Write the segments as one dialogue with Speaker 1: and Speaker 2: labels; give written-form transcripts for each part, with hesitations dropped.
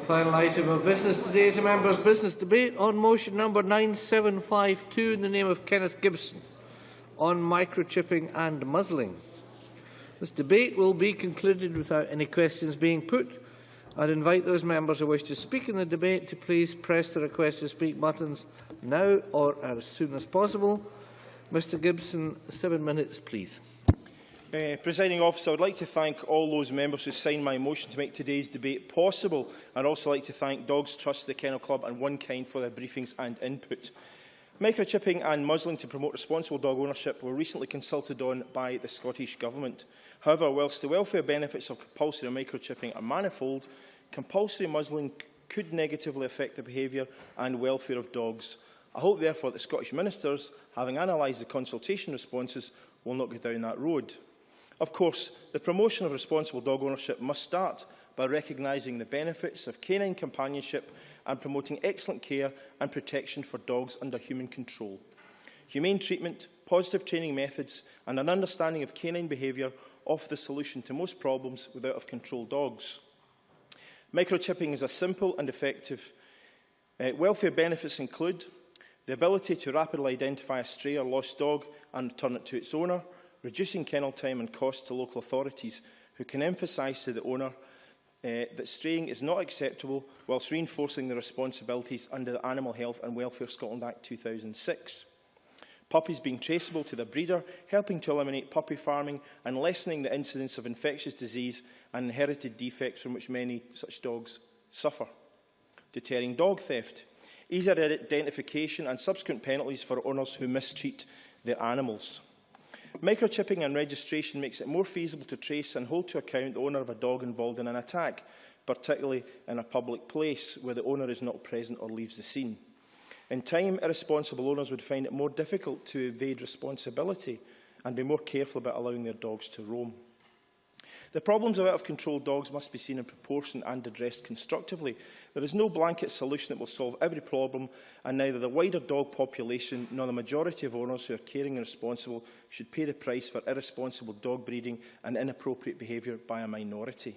Speaker 1: Final item of business today is a members' business debate on motion number 9752 in the name of Kenneth Gibson on microchipping and muzzling. This debate will be concluded without any questions being put. I'd invite those members who wish to speak in the debate to please press the request to speak buttons now or as soon as possible. Mr Gibson, 7 minutes, please.
Speaker 2: Presiding Officer, I would like to thank all those members who signed my motion to make today's debate possible. I'd also like to thank Dogs Trust, the Kennel Club and One Kind for their briefings and input. Microchipping and muzzling to promote responsible dog ownership were recently consulted on by the Scottish Government. However, whilst the welfare benefits of compulsory microchipping are manifold, compulsory muzzling could negatively affect the behaviour and welfare of dogs. I hope, therefore, that Scottish ministers, having analysed the consultation responses, will not go down that road. Of course, the promotion of responsible dog ownership must start by recognising the benefits of canine companionship and promoting excellent care and protection for dogs under human control. Humane treatment, positive training methods and an understanding of canine behaviour offer the solution to most problems with out-of-control dogs. Microchipping is a simple and effective. Welfare benefits include the ability to rapidly identify a stray or lost dog and return it to its owner, reducing kennel time and cost to local authorities, who can emphasise to the owner that straying is not acceptable, whilst reinforcing the responsibilities under the Animal Health and Welfare Scotland Act 2006. Puppies being traceable to their breeder, helping to eliminate puppy farming and lessening the incidence of infectious disease and inherited defects from which many such dogs suffer. Deterring dog theft, easier identification and subsequent penalties for owners who mistreat their animals. Microchipping and registration makes it more feasible to trace and hold to account the owner of a dog involved in an attack, particularly in a public place where the owner is not present or leaves the scene. In time, irresponsible owners would find it more difficult to evade responsibility and be more careful about allowing their dogs to roam. The problems of out-of-control dogs must be seen in proportion and addressed constructively. There is no blanket solution that will solve every problem, and neither the wider dog population nor the majority of owners who are caring and responsible should pay the price for irresponsible dog breeding and inappropriate behaviour by a minority.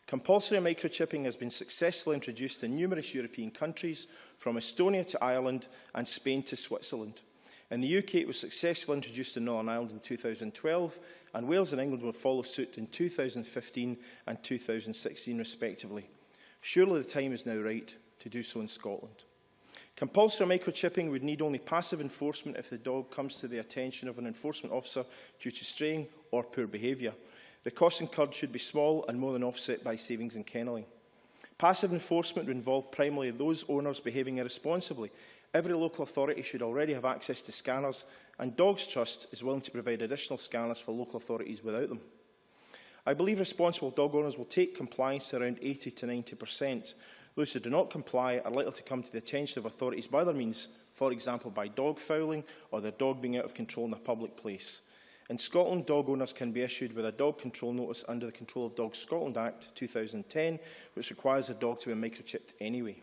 Speaker 2: Compulsory microchipping has been successfully introduced in numerous European countries, from Estonia to Ireland and Spain to Switzerland. In the UK, it was successfully introduced in Northern Ireland in 2012, and Wales and England will follow suit in 2015 and 2016, respectively. Surely the time is now right to do so in Scotland. Compulsory microchipping would need only passive enforcement if the dog comes to the attention of an enforcement officer due to straying or poor behaviour. The costs incurred should be small and more than offset by savings in kennelling. Passive enforcement would involve primarily those owners behaving irresponsibly. Every local authority should already have access to scanners, and Dogs Trust is willing to provide additional scanners for local authorities without them. I believe responsible dog owners will take compliance to around 80 to 90%. Those who do not comply are likely to come to the attention of authorities by other means, for example by dog fouling or their dog being out of control in a public place. In Scotland, dog owners can be issued with a dog control notice under the Control of Dogs Scotland Act 2010, which requires the dog to be microchipped anyway.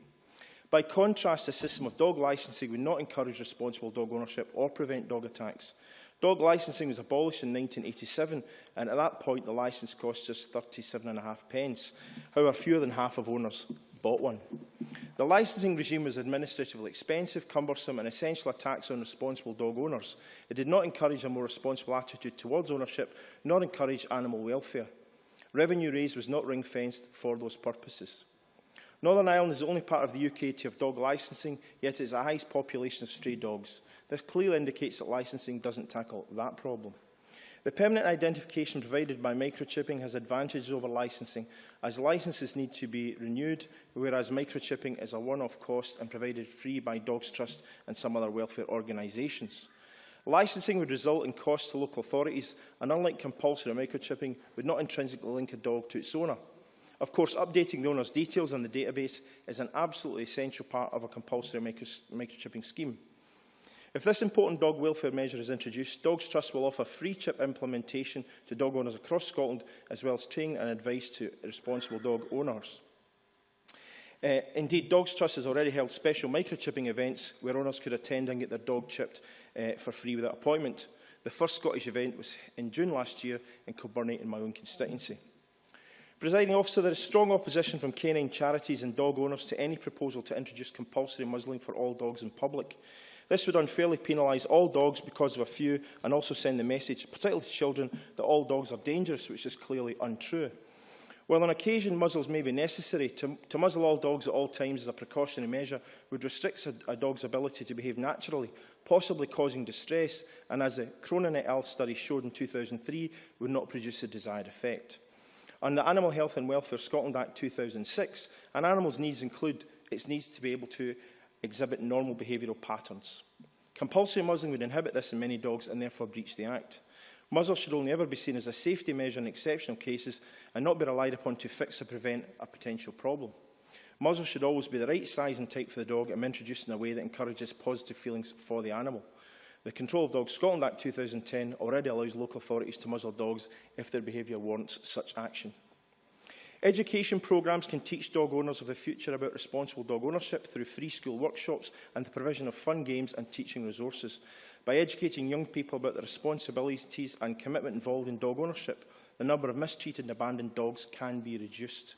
Speaker 2: By contrast, the system of dog licensing would not encourage responsible dog ownership or prevent dog attacks. Dog licensing was abolished in 1987, and at that point the licence cost just 37.5p. However, fewer than half of owners bought one. The licensing regime was administratively expensive, cumbersome and essentially a tax on responsible dog owners. It did not encourage a more responsible attitude towards ownership, nor encourage animal welfare. Revenue raised was not ring-fenced for those purposes. Northern Ireland is the only part of the UK to have dog licensing, yet it is the highest population of stray dogs. This clearly indicates that licensing doesn't tackle that problem. The permanent identification provided by microchipping has advantages over licensing, as licences need to be renewed, whereas microchipping is a one-off cost and provided free by Dogs Trust and some other welfare organisations. Licensing would result in costs to local authorities, and unlike compulsory microchipping, would not intrinsically link a dog to its owner. Of course, updating the owner's details on the database is an absolutely essential part of a compulsory microchipping scheme. If this important dog welfare measure is introduced, Dogs Trust will offer free chip implementation to dog owners across Scotland, as well as training and advice to responsible dog owners. Indeed, Dogs Trust has already held special microchipping events where owners could attend and get their dog chipped for free without appointment. The first Scottish event was in June last year in Kilburnie in my own constituency. Presiding Officer, there is strong opposition from canine charities and dog owners to any proposal to introduce compulsory muzzling for all dogs in public. This would unfairly penalise all dogs because of a few, and also send the message, particularly to children, that all dogs are dangerous, which is clearly untrue. While on occasion muzzles may be necessary, to muzzle all dogs at all times as a precautionary measure would restrict a dog's ability to behave naturally, possibly causing distress, and as the Cronin et al. Study showed in 2003, would not produce the desired effect. Under the Animal Health and Welfare Scotland Act 2006, an animal's needs include its needs to be able to exhibit normal behavioural patterns. Compulsory muzzling would inhibit this in many dogs and therefore breach the Act. Muzzles should only ever be seen as a safety measure in exceptional cases and not be relied upon to fix or prevent a potential problem. Muzzles should always be the right size and type for the dog and be introduced in a way that encourages positive feelings for the animal. The Control of Dogs Scotland Act 2010 already allows local authorities to muzzle dogs if their behaviour warrants such action. Education programmes can teach dog owners of the future about responsible dog ownership through free school workshops and the provision of fun games and teaching resources. By educating young people about the responsibilities and commitment involved in dog ownership, the number of mistreated and abandoned dogs can be reduced.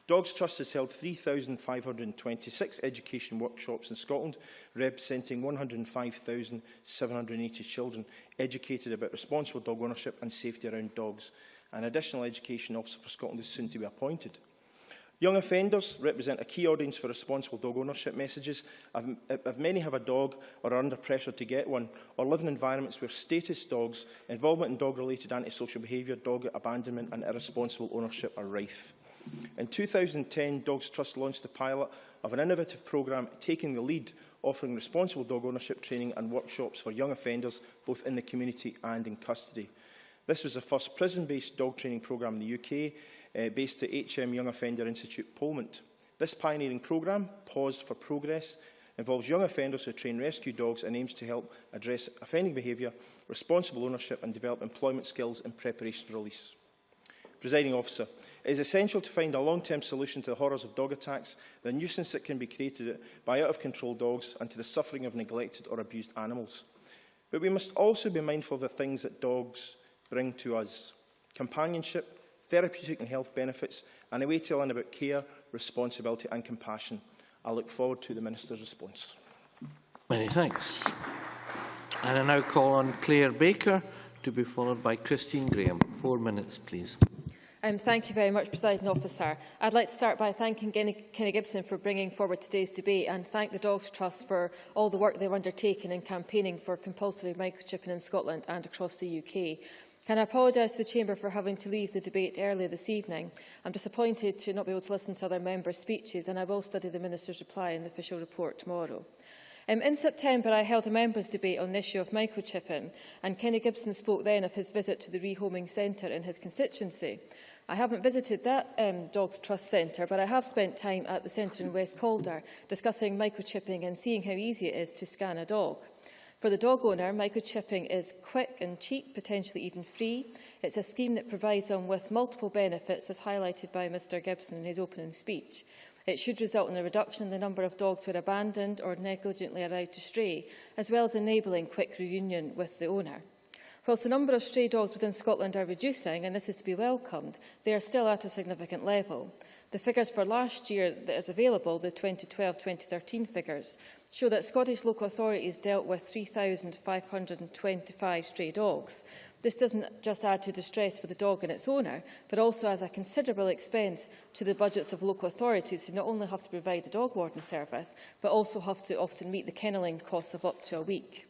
Speaker 2: Dogs Trust has held 3,526 education workshops in Scotland, representing 105,780 children educated about responsible dog ownership and safety around dogs. An additional education officer for Scotland is soon to be appointed. Young offenders represent a key audience for responsible dog ownership messages. If many have a dog or are under pressure to get one, or live in environments where status dogs, involvement in dog-related antisocial behaviour, dog abandonment and irresponsible ownership are rife. In 2010, Dogs Trust launched the pilot of an innovative programme taking the lead, offering responsible dog ownership training and workshops for young offenders, both in the community and in custody. This was the first prison-based dog training programme in the UK, based at HM Young Offender Institute, Polmont. This pioneering programme, Paused for Progress, involves young offenders who train rescue dogs and aims to help address offending behaviour, responsible ownership and develop employment skills in preparation for release. Presiding Officer, it is essential to find a long-term solution to the horrors of dog attacks, the nuisance that can be created by out-of-control dogs and to the suffering of neglected or abused animals. But we must also be mindful of the things that dogs bring to us: companionship, therapeutic and health benefits, and a way to learn about care, responsibility and compassion. I look forward to the Minister's response.
Speaker 1: Many thanks. And I now call on Claire Baker to be followed by Christine Graham. 4 minutes, please.
Speaker 3: Thank you very much, Presiding Officer. I'd like to start by thanking Kenny Gibson for bringing forward today's debate and thank the Dogs Trust for all the work they've undertaken in campaigning for compulsory microchipping in Scotland and across the UK. Can I apologise to the Chamber for having to leave the debate earlier this evening? I'm disappointed to not be able to listen to other members' speeches, and I will study the Minister's reply in the official report tomorrow. In September, I held a members' debate on the issue of microchipping, and Kenny Gibson spoke then of his visit to the Rehoming Centre in his constituency. I haven't visited that Dogs Trust Centre, but I have spent time at the centre in West Calder discussing microchipping and seeing how easy it is to scan a dog. For the dog owner, microchipping is quick and cheap, potentially even free. It's a scheme that provides them with multiple benefits, as highlighted by Mr Gibson in his opening speech. It should result in a reduction in the number of dogs who are abandoned or negligently allowed to stray, as well as enabling quick reunion with the owner. Whilst the number of stray dogs within Scotland are reducing, and this is to be welcomed, they are still at a significant level. The figures for last year that is available, the 2012-2013 figures, show that Scottish local authorities dealt with 3,525 stray dogs. This doesn't just add to distress for the dog and its owner, but also has a considerable expense to the budgets of local authorities who not only have to provide the dog warden service, but also have to often meet the kennelling costs of up to a week.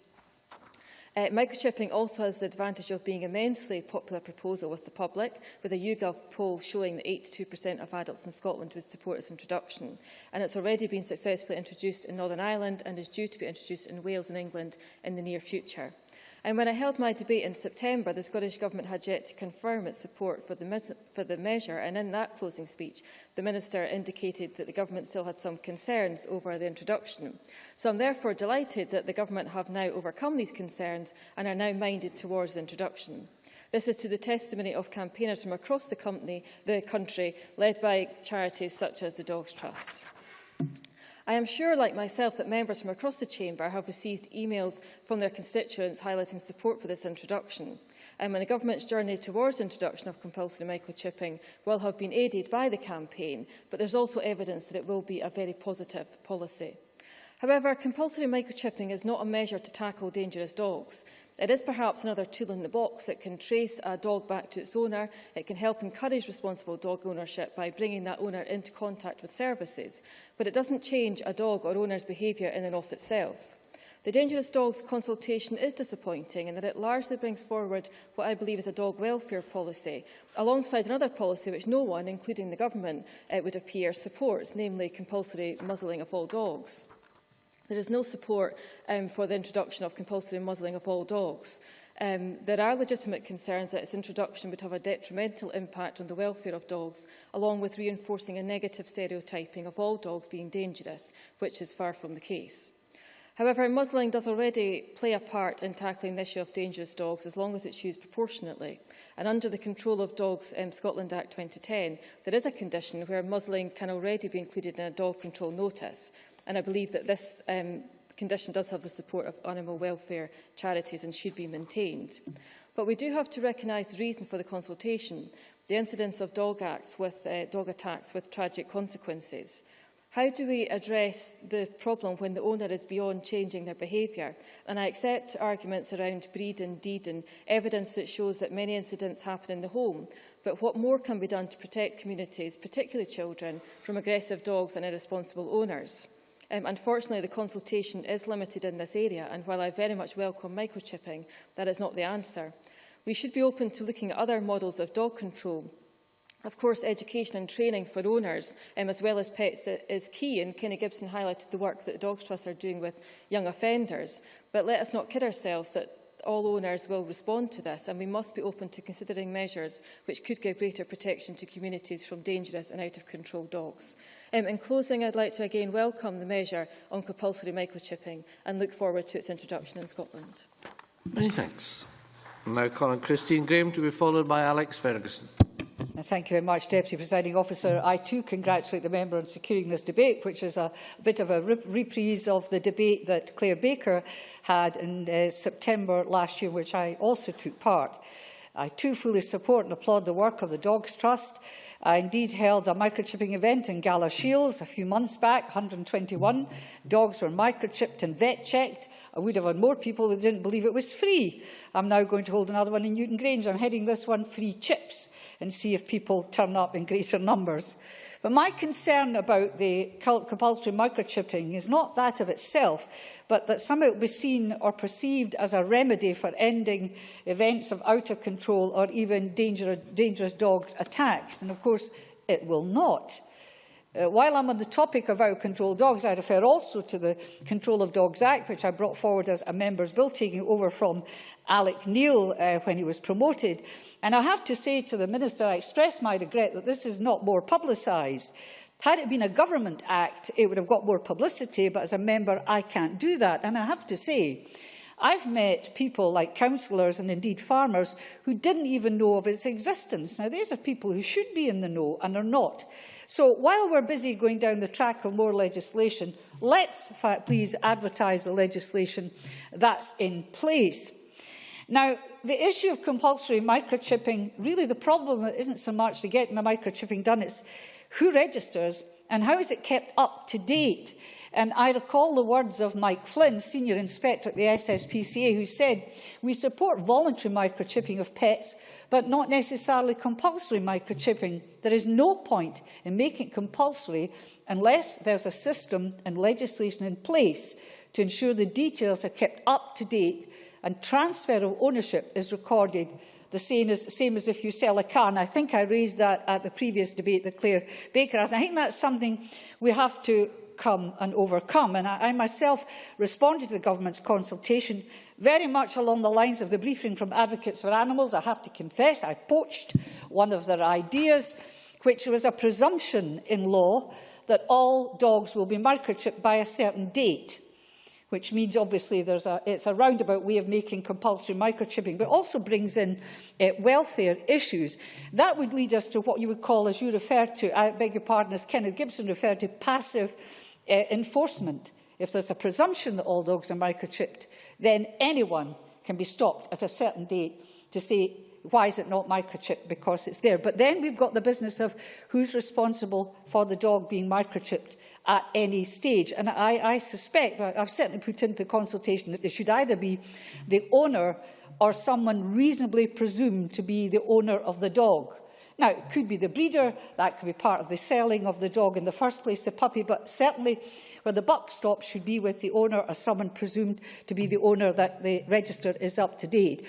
Speaker 3: Microchipping also has the advantage of being an immensely popular proposal with the public, with a YouGov poll showing that 82% of adults in Scotland would support its introduction. And it's already been successfully introduced in Northern Ireland and is due to be introduced in Wales and England in the near future. And when I held my debate in September, the Scottish Government had yet to confirm its support for the measure, and in that closing speech, the Minister indicated that the Government still had some concerns over the introduction. So I'm therefore delighted that the Government have now overcome these concerns and are now minded towards the introduction. This is to the testimony of campaigners from across the country, led by charities such as the Dogs Trust. I am sure, like myself, that members from across the chamber have received emails from their constituents highlighting support for this introduction. And the government's journey towards introduction of compulsory microchipping will have been aided by the campaign, but there is also evidence that it will be a very positive policy. However, compulsory microchipping is not a measure to tackle dangerous dogs. It is perhaps another tool in the box that can trace a dog back to its owner. It can help encourage responsible dog ownership by bringing that owner into contact with services. But it doesn't change a dog or owner's behaviour in and of itself. The Dangerous Dogs consultation is disappointing in that it largely brings forward what I believe is a dog welfare policy, alongside another policy which no one, including the government, it would appear, supports, namely compulsory muzzling of all dogs. There is no support for the introduction of compulsory muzzling of all dogs. There are legitimate concerns that its introduction would have a detrimental impact on the welfare of dogs, along with reinforcing a negative stereotyping of all dogs being dangerous, which is far from the case. However, muzzling does already play a part in tackling the issue of dangerous dogs as long as it's used proportionately. And under the Control of Dogs Scotland Act 2010, there is a condition where muzzling can already be included in a dog control notice. And I believe that this condition does have the support of animal welfare charities and should be maintained. But we do have to recognise the reason for the consultation, the incidence of dog attacks with tragic consequences. How do we address the problem when the owner is beyond changing their behaviour? And I accept arguments around breed and deed and evidence that shows that many incidents happen in the home. But what more can be done to protect communities, particularly children, from aggressive dogs and irresponsible owners? Unfortunately, the consultation is limited in this area, and while I very much welcome microchipping, that is not the answer. We should be open to looking at other models of dog control. Of course, education and training for owners, as well as pets, is key, and Kenny Gibson highlighted the work that the Dogs Trust are doing with young offenders. But let us not kid ourselves that all owners will respond to this, and we must be open to considering measures which could give greater protection to communities from dangerous and out-of-control dogs. In closing, I'd like to again welcome the measure on compulsory microchipping and look forward to its introduction in Scotland.
Speaker 1: Many thanks. Now calling Christine Graham to be followed by Alex Ferguson.
Speaker 4: Thank you very much, Deputy Presiding Officer. I too congratulate the member on securing this debate, which is a bit of a reprise of the debate that Claire Baker had in September last year, which I also took part. I too fully support and applaud the work of the Dogs Trust. I indeed held a microchipping event in Gala Shields a few months back. 121 dogs were microchipped and vet-checked. I would have had more people who didn't believe it was free. I'm now going to hold another one in Newton Grange. I'm heading this one free chips and see if people turn up in greater numbers. But my concern about the compulsory microchipping is not that of itself, but that somehow it will be seen or perceived as a remedy for ending events of out-of-control or even dangerous dogs attacks. And of course, it will not. While I'm on the topic of out-of-control dogs, I refer also to the Control of Dogs Act, which I brought forward as a member's bill, taking over from Alec Neil when he was promoted. And I have to say to the Minister, I express my regret that this is not more publicised. Had it been a government act, it would have got more publicity, but as a member, I can't do that. And I have to say, I've met people like councillors and indeed farmers who didn't even know of its existence. Now, these are people who should be in the know and are not. So while we're busy going down the track of more legislation, let's please advertise the legislation that's in place. Now, the issue of compulsory microchipping, really the problem isn't so much to getting the microchipping done, it's who registers and how is it kept up to date. And I recall the words of Mike Flynn, Senior Inspector at the SSPCA, who said, "We support voluntary microchipping of pets, but not necessarily compulsory microchipping. There is no point in making it compulsory unless there's a system and legislation in place to ensure the details are kept up to date and transfer of ownership is recorded the same as if you sell a car." And I think I raised that at the previous debate that Claire Baker has. And I think that's something we have to come and overcome. And I myself responded to the government's consultation very much along the lines of the briefing from Advocates for Animals. I have to confess I poached one of their ideas, which was a presumption in law that all dogs will be microchipped by a certain date, which means obviously it's a roundabout way of making compulsory microchipping, but also brings in welfare issues. That would lead us to what you would call, as you referred to, I beg your pardon, as Kenneth Gibson referred to, passive enforcement. If there's a presumption that all dogs are microchipped, then anyone can be stopped at a certain date to say, why is it not microchipped? Because it's there. But then we've got the business of who's responsible for the dog being microchipped at any stage. And I suspect, I've certainly put into the consultation, that it should either be the owner or someone reasonably presumed to be the owner of the dog. Now, it could be the breeder, that could be part of the selling of the dog in the first place, the puppy, but certainly where the buck stops should be with the owner or someone presumed to be the owner, that the register is up to date.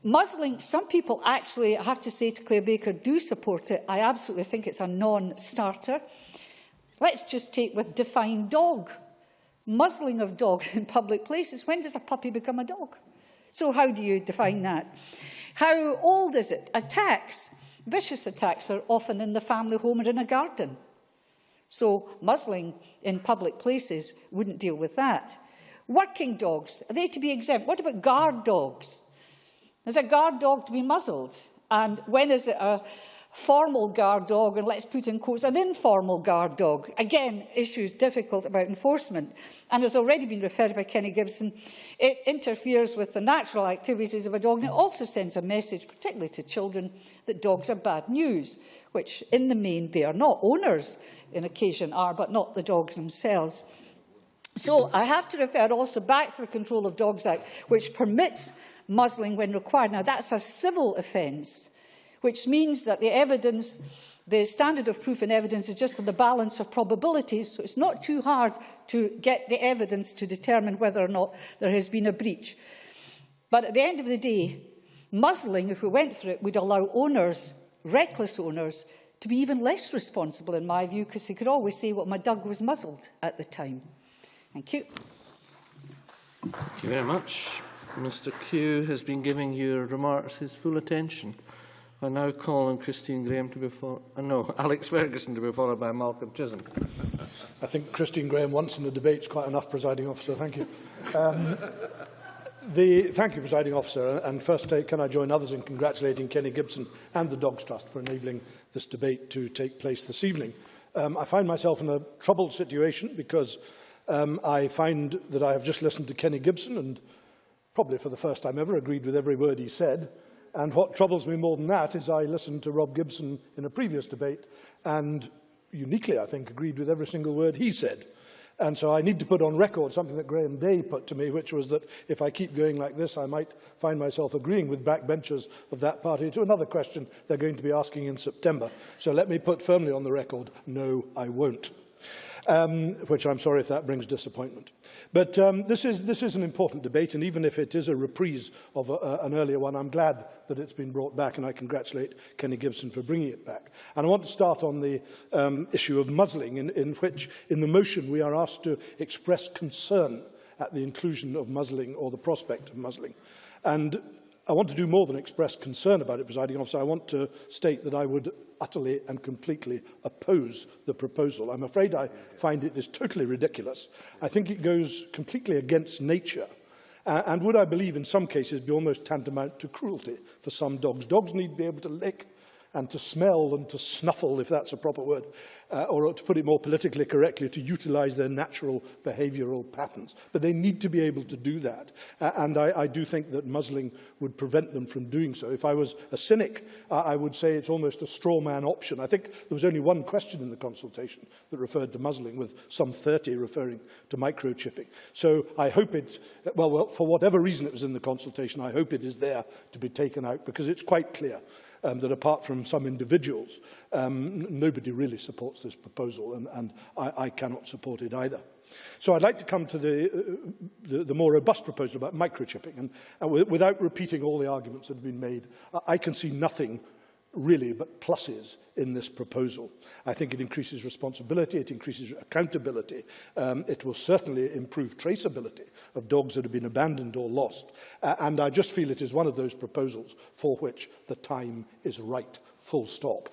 Speaker 4: Muzzling, some people actually, I have to say to Claire Baker, do support it. I absolutely think it's a non-starter. Let's just take with define dog. Muzzling of dogs in public places. When does a puppy become a dog? So how do you define that? How old is it? Attacks. Vicious attacks are often in the family home or in a garden. So muzzling in public places wouldn't deal with that. Working dogs, are they to be exempt? What about guard dogs? Is a guard dog to be muzzled? And when is it a formal guard dog, and let's put in quotes, an informal guard dog? Again, issues difficult about enforcement. And as already been referred by Kenny Gibson, it interferes with the natural activities of a dog, and it also sends a message, particularly to children, that dogs are bad news, which in the main they are not. Owners, in occasion, are, but not the dogs themselves. So I have to refer also back to the Control of Dogs Act, which permits muzzling when required. Now, that's a civil offence, which means that the evidence, the standard of proof and evidence is just on the balance of probabilities, so it's not too hard to get the evidence to determine whether or not there has been a breach. But at the end of the day, muzzling, if we went for it, would allow owners, reckless owners, to be even less responsible, in my view, because they could always say, well, my dog was muzzled at the time. Thank you.
Speaker 1: Thank you very much. Mr Kew has been giving your remarks his full attention. I now call on Christine Graham to be Alex Ferguson to be followed by Malcolm Chisholm.
Speaker 5: I think Christine Graham once in the debate is quite enough, Presiding Officer. Thank you. Thank you, Presiding Officer. And first, can I join others in congratulating Kenny Gibson and the Dogs Trust for enabling this debate to take place this evening. I find myself in a troubled situation because I find that I have just listened to Kenny Gibson and probably for the first time ever agreed with every word he said. And what troubles me more than that is I listened to Rob Gibson in a previous debate and uniquely, I think, agreed with every single word he said. And so I need to put on record something that Graham Day put to me, which was that if I keep going like this, I might find myself agreeing with backbenchers of that party to another question they're going to be asking in September. So let me put firmly on the record, no, I won't. Which I'm sorry if that brings disappointment. But this is an important debate, and even if it is a reprise of an earlier one, I'm glad that it's been brought back, and I congratulate Kenny Gibson for bringing it back. And I want to start on the issue of muzzling, in which, in the motion, we are asked to express concern at the inclusion of muzzling or the prospect of muzzling. And I want to do more than express concern about it, Presiding Officer. I want to state that I would utterly and completely oppose the proposal. I'm afraid I find it is totally ridiculous. I think it goes completely against nature and would, I believe, in some cases be almost tantamount to cruelty for some dogs. Dogs need to be able to lick and to smell and to snuffle, if that's a proper word, or to put it more politically correctly, to utilise their natural behavioural patterns. But they need to be able to do that. And I do think that muzzling would prevent them from doing so. If I was a cynic, I would say it's almost a straw man option. I think there was only one question in the consultation that referred to muzzling, with some 30 referring to microchipping. So I hope it, well, for whatever reason it was in the consultation, I hope it is there to be taken out, because it's quite clear that apart from some individuals, nobody really supports this proposal, and I cannot support it either. So I'd like to come to the more robust proposal about microchipping, and without repeating all the arguments that have been made, I can see nothing really but pluses in this proposal. I think it increases responsibility, it increases accountability, it will certainly improve traceability of dogs that have been abandoned or lost, and I just feel it is one of those proposals for which the time is right, full stop.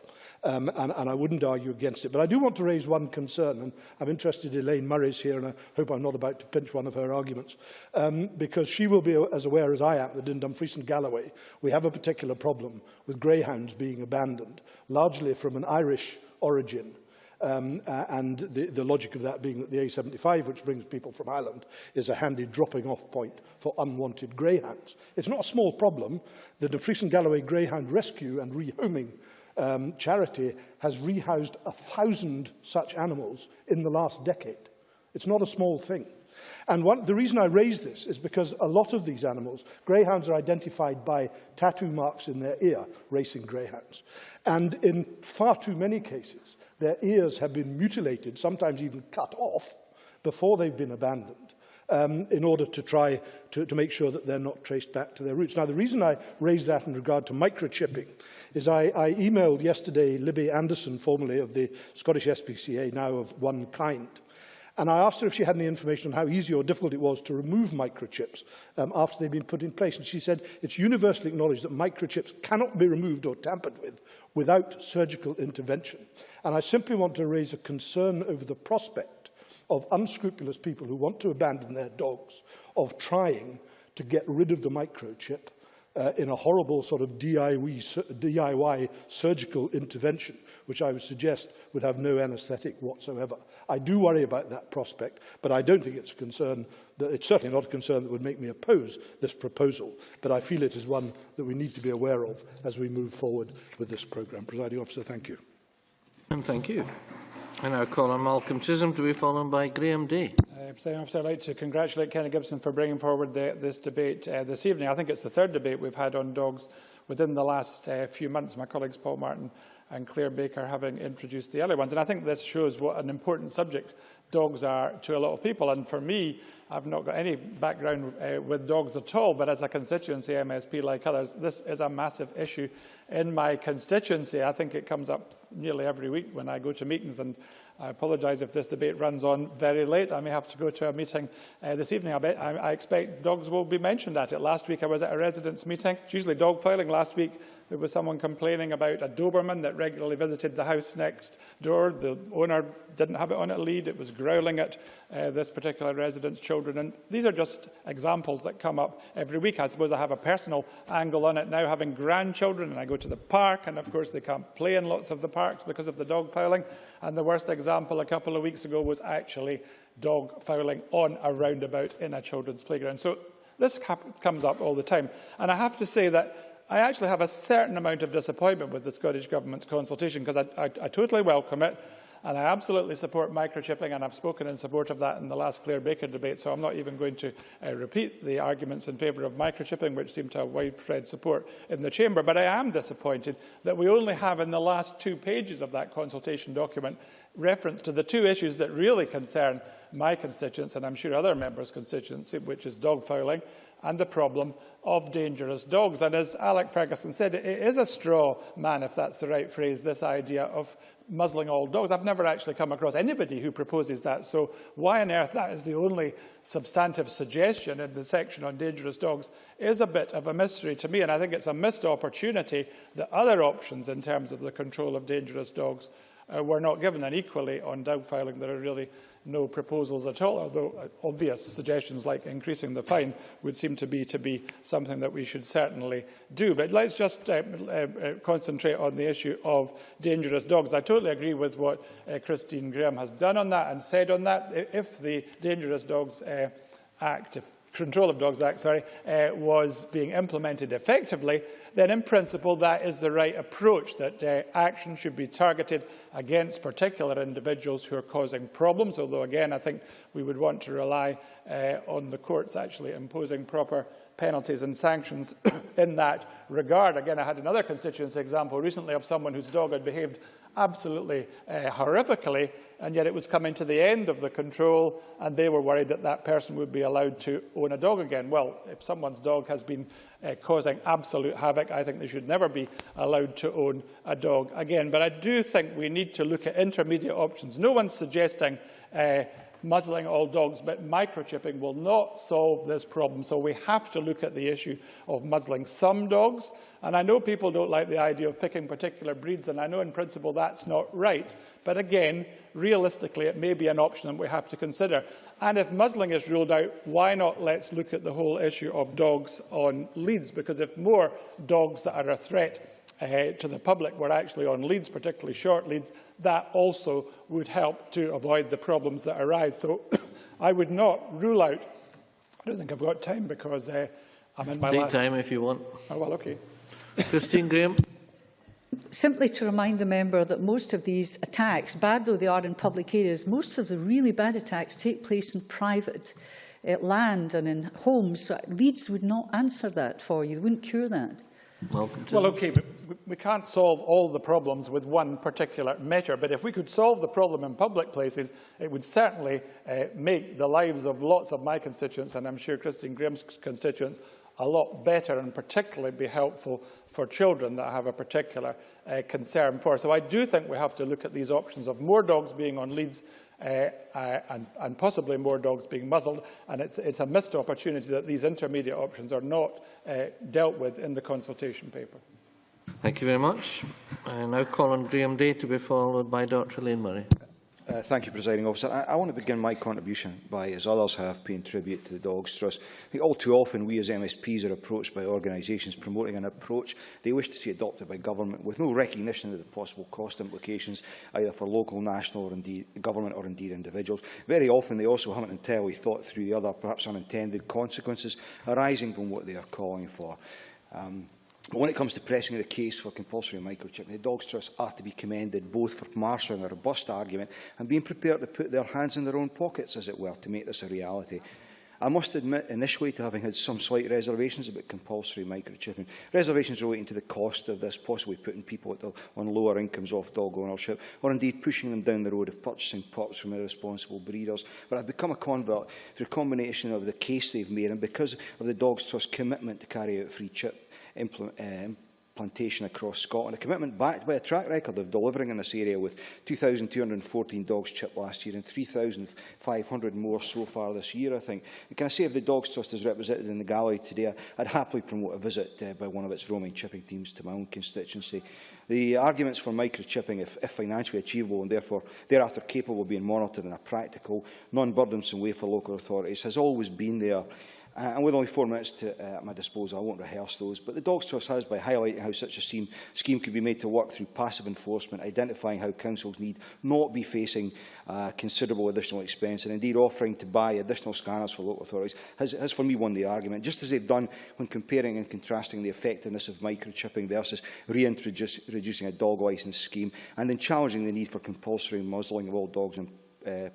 Speaker 5: And I wouldn't argue against it. But I do want to raise one concern, and I'm interested Elaine Murray's here, and I hope I'm not about to pinch one of her arguments, because she will be as aware as I am that in Dumfries and Galloway we have a particular problem with greyhounds being abandoned, largely from an Irish origin, and the logic of that being that the A75, which brings people from Ireland, is a handy dropping-off point for unwanted greyhounds. It's not a small problem. The Dumfries and Galloway Greyhound Rescue and Rehoming charity has rehoused 1,000 such animals in the last decade. It's not a small thing. And the reason I raise this is because a lot of these animals, greyhounds are identified by tattoo marks in their ear, racing greyhounds. And in far too many cases, their ears have been mutilated, sometimes even cut off, before they've been abandoned, in order to try to make sure that they're not traced back to their roots. Now, the reason I raise that in regard to microchipping is I emailed yesterday Libby Anderson, formerly of the Scottish SPCA, now of One Kind, and I asked her if she had any information on how easy or difficult it was to remove microchips after they've been put in place. And she said it's universally acknowledged that microchips cannot be removed or tampered with without surgical intervention. And I simply want to raise a concern over the prospect of unscrupulous people who want to abandon their dogs of trying to get rid of the microchip in a horrible sort of DIY surgical intervention, which I would suggest would have no anaesthetic whatsoever. I do worry about that prospect, but I don't think it's a concern it's certainly not a concern that would make me oppose this proposal, but I feel it is one that we need to be aware of as we move forward with this programme. Presiding Officer, thank you.
Speaker 1: And thank you. I now call on Malcolm Chisholm to be followed by Graham Day.
Speaker 6: Presiding Officer, I'd like to congratulate Kenny Gibson for bringing forward this debate this evening. I think it's the third debate we've had on dogs within the last few months. My colleagues Paul Martin and Claire Baker having introduced the earlier ones. And I think this shows what an important subject dogs are to a lot of people. And for me, I've not got any background with dogs at all, but as a constituency MSP like others, this is a massive issue in my constituency. I think it comes up nearly every week when I go to meetings, and I apologise if this debate runs on very late. I may have to go to a meeting this evening. I expect dogs will be mentioned at it. Last week I was at a residents' meeting. It's usually dog filing. Last week there was someone complaining about a Doberman that regularly visited the house next door. The owner didn't have it on a lead. It was growling at this particular resident's children. And these are just examples that come up every week. I suppose I have a personal angle on it now, having grandchildren, and I go to the park, and of course they can't play in lots of the parks because of the dog fouling. And the worst example a couple of weeks ago was actually dog fouling on a roundabout in a children's playground. So this comes up all the time. And I have to say that I actually have a certain amount of disappointment with the Scottish Government's consultation, because I totally welcome it, and I absolutely support microchipping, and I've spoken in support of that in the last Claire Baker debate, so I'm not even going to repeat the arguments in favour of microchipping, which seem to have widespread support in the Chamber. But I am disappointed that we only have in the last 2 pages of that consultation document reference to the 2 issues that really concern my constituents, and I'm sure other members' constituency, which is dog fouling and the problem of dangerous dogs. And as Alec Ferguson said, it is a straw man, if that's the right phrase, this idea of muzzling all dogs. I've never actually come across anybody who proposes that, so why on earth that is the only substantive suggestion in the section on dangerous dogs is a bit of a mystery to me, and I think it's a missed opportunity that other options in terms of the control of dangerous dogs were not given. And equally on dog fouling, there are really no proposals at all, although obvious suggestions like increasing the fine would seem to be something that we should certainly do. But let's just concentrate on the issue of dangerous dogs. I totally agree with what Christine Graham has done on that and said on that. If the Dangerous Dogs Act, Control of Dogs Act, was being implemented effectively, then in principle that is the right approach, that action should be targeted against particular individuals who are causing problems, although again I think we would want to rely on the courts actually imposing proper penalties and sanctions in that regard. Again, I had another constituency example recently of someone whose dog had behaved absolutely horrifically, and yet it was coming to the end of the control and they were worried that that person would be allowed to own a dog again. Well, if someone's dog has been causing absolute havoc, I think they should never be allowed to own a dog again. But I do think we need to look at intermediate options. No one's suggesting muzzling all dogs, but microchipping will not solve this problem. So we have to look at the issue of muzzling some dogs. And I know people don't like the idea of picking particular breeds, and I know in principle that's not right. But again, realistically, it may be an option that we have to consider. And if muzzling is ruled out, why not let's look at the whole issue of dogs on leads? Because if more dogs that are a threat to the public were actually on leads, particularly short leads, that also would help to avoid the problems that arise. So I would not rule out, I don't think I've got time because I'm in my
Speaker 1: Take
Speaker 6: last...
Speaker 1: time if you want.
Speaker 6: Oh, well, okay.
Speaker 1: Christine Graham.
Speaker 4: Simply to remind the member that most of these attacks, bad though they are in public areas, most of the really bad attacks take place in private land and in homes. So Leeds would not answer that for you. They wouldn't cure that.
Speaker 6: Well, okay, but we can't solve all the problems with one particular measure. But if we could solve the problem in public places, it would certainly make the lives of lots of my constituents, and I'm sure Christine Graham's constituents, a lot better, and particularly be helpful for children that have a particular concern for. So I do think we have to look at these options of more dogs being on leads and possibly more dogs being muzzled, and it's a missed opportunity that these intermediate options are not dealt with in the consultation paper.
Speaker 1: Thank you very much. I now call on Graham Day to be followed by Dr Elaine Murray.
Speaker 7: Thank you, Presiding Officer. I want to begin my contribution by, as others have, paying tribute to the Dogs Trust. I think all too often we as MSPs are approached by organisations promoting an approach they wish to see adopted by government with no recognition of the possible cost implications either for local, national or indeed government or indeed individuals. Very often they also haven't entirely thought through the other, perhaps unintended consequences arising from what they are calling for. When it comes to pressing the case for compulsory microchipping, the Dogs Trust are to be commended both for marshalling a robust argument and being prepared to put their hands in their own pockets, as it were, to make this a reality. I must admit initially to having had some slight reservations about compulsory microchipping. Reservations relating to the cost of this, possibly putting people on lower incomes off dog ownership, or indeed pushing them down the road of purchasing pups from irresponsible breeders. But I've become a convert through a combination of the case they've made and because of the Dogs Trust's commitment to carry out free chip implantation across Scotland, a commitment backed by a track record of delivering in this area with 2,214 dogs chipped last year and 3,500 more so far this year, I think. And can I say if the Dogs Trust is represented in the gallery today, I'd happily promote a visit by one of its roaming chipping teams to my own constituency. The arguments for microchipping, if financially achievable and therefore thereafter capable of being monitored in a practical, non-burdensome way for local authorities, has always been there. And with only 4 minutes at my disposal, I won't rehearse those. But the Dogs Trust has, by highlighting how such a scheme could be made to work through passive enforcement, identifying how councils need not be facing considerable additional expense, and indeed offering to buy additional scanners for local authorities, has for me won the argument, just as they've done when comparing and contrasting the effectiveness of microchipping versus reintroducing a dog licence scheme, and then challenging the need for compulsory muzzling of all dogs in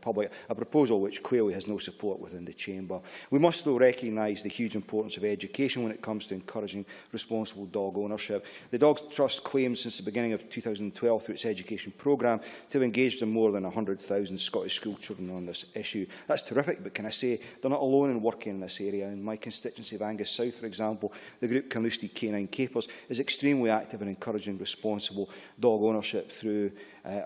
Speaker 7: public, a proposal which clearly has no support within the Chamber. We must, though, recognise the huge importance of education when it comes to encouraging responsible dog ownership. The Dogs Trust claims since the beginning of 2012 through its education programme to have engaged in more than 100,000 Scottish school children on this issue. That's terrific, but can I say they're not alone in working in this area. In my constituency of Angus South, for example, the group Carnoustie Canine Capers is extremely active in encouraging responsible dog ownership through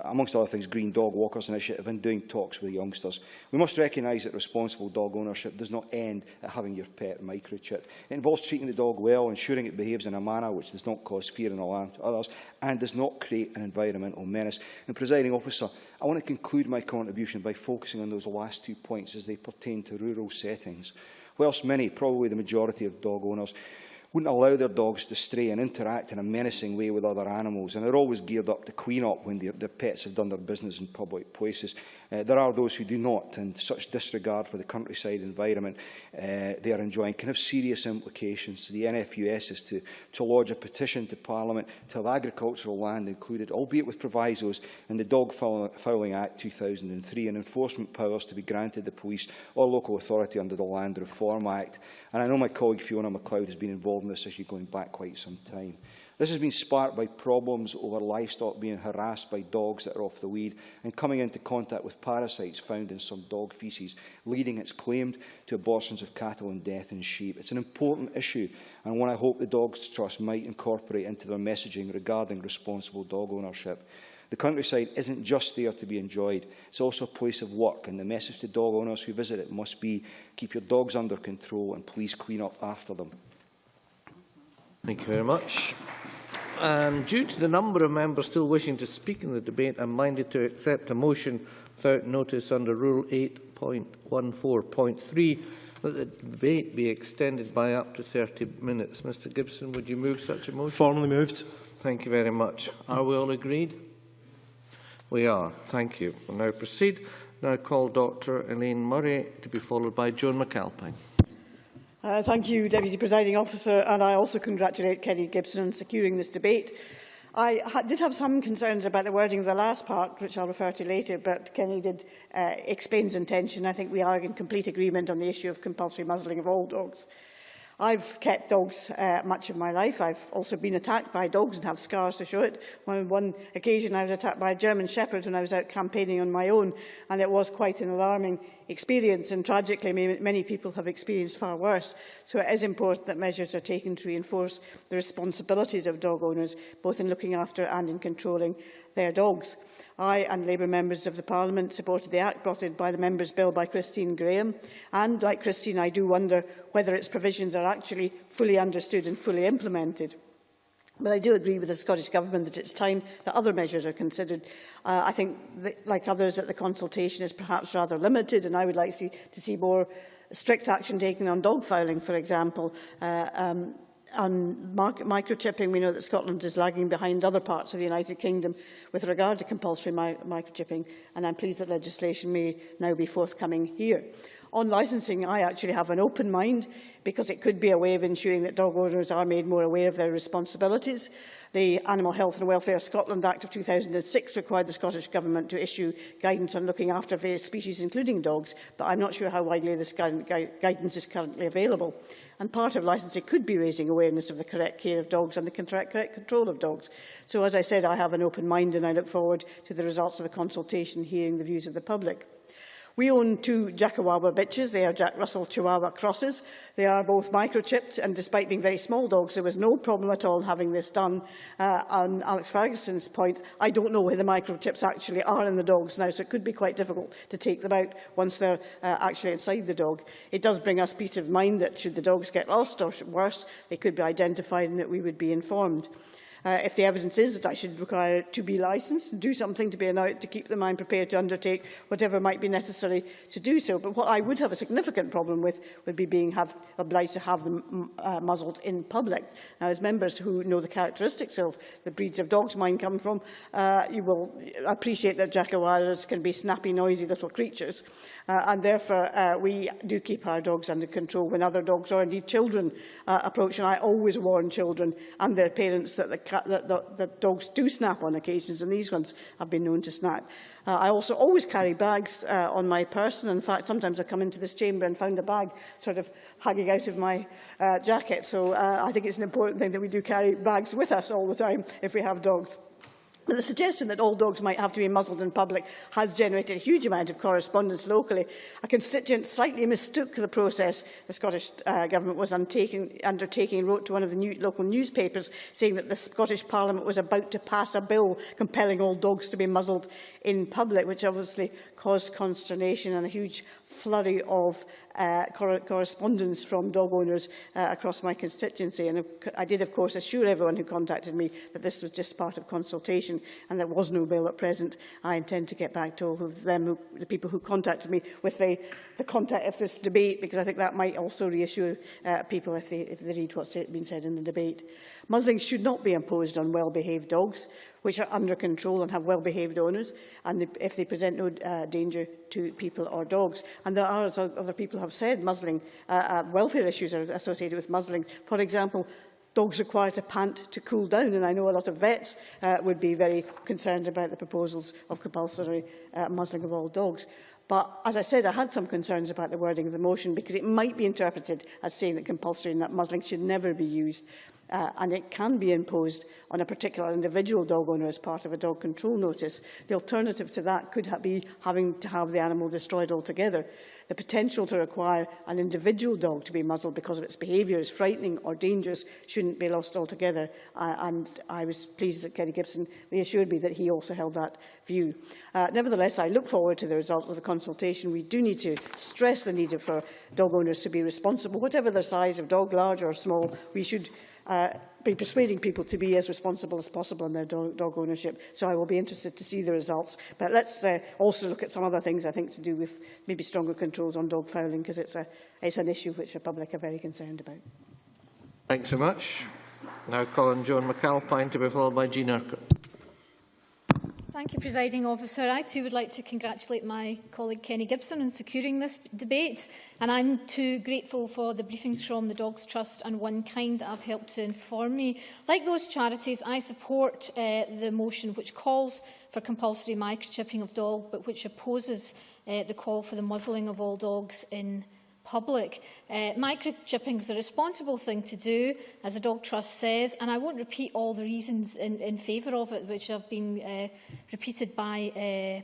Speaker 7: amongst other things, Green Dog Walkers Initiative, and doing talks with youngsters. We must recognise that responsible dog ownership does not end at having your pet microchipped. It involves treating the dog well, ensuring it behaves in a manner which does not cause fear and alarm to others, and does not create an environmental menace. And, Presiding Officer, I want to conclude my contribution by focusing on those last 2 points as they pertain to rural settings. Whilst many, probably the majority of dog owners, wouldn't allow their dogs to stray and interact in a menacing way with other animals, and are always geared up to clean up when their pets have done their business in public places. There are those who do not, and such disregard for the countryside environment they are enjoying can have serious implications. The NFUS is to lodge a petition to Parliament to have agricultural land included, albeit with provisos, in the Dog Fouling Act 2003, and enforcement powers to be granted the police or local authority under the Land Reform Act. And I know my colleague Fiona MacLeod has been involved in this issue going back quite some time. This has been sparked by problems over livestock being harassed by dogs that are off the weed and coming into contact with parasites found in some dog faeces, leading, it's claimed, to abortions of cattle and death in sheep. It's an important issue, and one I hope the Dogs Trust might incorporate into their messaging regarding responsible dog ownership. The countryside isn't just there to be enjoyed, it's also a place of work, and the message to dog owners who visit it must be, keep your dogs under control and please clean up after them.
Speaker 1: Thank you very much. And due to the number of members still wishing to speak in the debate, I'm minded to accept a motion without notice under Rule 8.14.3 that the debate be extended by up to 30 minutes. Mr Gibson, would you move such a motion?
Speaker 2: Formally moved.
Speaker 1: Thank you very much. Are we all agreed? We are. Thank you. We'll now proceed. Now call Dr Elaine Murray to be followed by Joan McAlpine.
Speaker 8: Thank you, Deputy Presiding Officer, and I also congratulate Kenny Gibson on securing this debate. I did have some concerns about the wording of the last part, which I'll refer to later, but Kenny did explain his intention. I think we are in complete agreement on the issue of compulsory muzzling of all dogs. I've kept dogs much of my life. I've also been attacked by dogs and have scars to show it. On one occasion I was attacked by a German Shepherd when I was out campaigning on my own, and it was quite an alarming experience, and tragically many people have experienced far worse. So it is important that measures are taken to reinforce the responsibilities of dog owners, both in looking after and in controlling their dogs. I and Labour members of the Parliament supported the Act brought in by the Members' Bill by Christine Graham, and like Christine I do wonder whether its provisions are actually fully understood and fully implemented. But I do agree with the Scottish Government that it's time that other measures are considered. I think, like others, that the consultation is perhaps rather limited, and I would like to see more strict action taken on dog fouling, for example. On microchipping, we know that Scotland is lagging behind other parts of the United Kingdom with regard to compulsory microchipping, and I'm pleased that legislation may now be forthcoming here. On licensing, I actually have an open mind, because it could be a way of ensuring that dog owners are made more aware of their responsibilities. The Animal Health and Welfare Scotland Act of 2006 required the Scottish Government to issue guidance on looking after various species, including dogs, but I'm not sure how widely this guidance is currently available. And part of licensing could be raising awareness of the correct care of dogs and the correct control of dogs. So, as I said, I have an open mind, and I look forward to the results of the consultation, hearing the views of the public. We own 2 Jackawawa bitches. They are Jack Russell Chihuahua crosses. They are both microchipped, and despite being very small dogs, there was no problem at all in having this done. On Alex Ferguson's point, I don't know where the microchips actually are in the dogs now, so it could be quite difficult to take them out once they're actually inside the dog. It does bring us peace of mind that should the dogs get lost or worse, they could be identified and that we would be informed. If the evidence is that I should require it to be licensed and do something to be allowed to keep them, I'm prepared to undertake whatever might be necessary to do so. But what I would have a significant problem with would be being obliged to have them muzzled in public. Now, as members who know the characteristics of the breeds of dogs mine come from, you will appreciate that Jackawawas can be snappy, noisy little creatures. And therefore, we do keep our dogs under control when other dogs or indeed children approach. And I always warn children and their parents that the dogs do snap on occasions, and these ones have been known to snap. I also always carry bags on my person. In fact, sometimes I come into this chamber and found a bag sort of hanging out of my jacket. So I think it's an important thing that we do carry bags with us all the time if we have dogs. But the suggestion that all dogs might have to be muzzled in public has generated a huge amount of correspondence locally. A constituent slightly mistook the process the Scottish Government was undertaking and wrote to one of the local newspapers saying that the Scottish Parliament was about to pass a bill compelling all dogs to be muzzled in public, which obviously caused consternation and a huge flurry of correspondence from dog owners across my constituency. And I did, of course, assure everyone who contacted me that this was just part of consultation and there was no bill at present. I intend to get back to all of them, the people who contacted me, with the content of this debate, because I think that might also reassure people if they read what's been said in the debate. Muzzling should not be imposed on well-behaved dogs, which are under control and have well-behaved owners, and if they present no danger to people or dogs. And there are, as other people have said, muzzling welfare issues are associated with muzzling. For example, dogs require to pant to cool down, and I know a lot of vets would be very concerned about the proposals of compulsory muzzling of all dogs. But, as I said, I had some concerns about the wording of the motion, because it might be interpreted as saying that compulsory muzzling should never be used. And it can be imposed on a particular individual dog owner as part of a dog control notice. The alternative to that could be having to have the animal destroyed altogether. The potential to require an individual dog to be muzzled because of its behaviour is frightening or dangerous shouldn't be lost altogether. And I was pleased that Kenny Gibson reassured me that he also held that view. Nevertheless, I look forward to the result of the consultation. We do need to stress the need for dog owners to be responsible, whatever their size of dog, large or small. We should be persuading people to be as responsible as possible in their dog ownership. So I will be interested to see the results. But let's also look at some other things, I think, to do with maybe stronger controls on dog fouling, because it's an issue which the public are very concerned about.
Speaker 1: Thanks so much. Now call on Joan McAlpine to be followed by Jean Urquhart.
Speaker 9: Thank you, Presiding Officer. I too would like to congratulate my colleague Kenny Gibson on securing this debate, and I'm too grateful for the briefings from the Dogs Trust and One Kind that have helped to inform me. Like those charities, I support the motion which calls for compulsory microchipping of dogs, but which opposes the call for the muzzling of all dogs in public. Microchipping is the responsible thing to do, as the Dog Trust says, and I won't repeat all the reasons in favour of it, which have been repeated by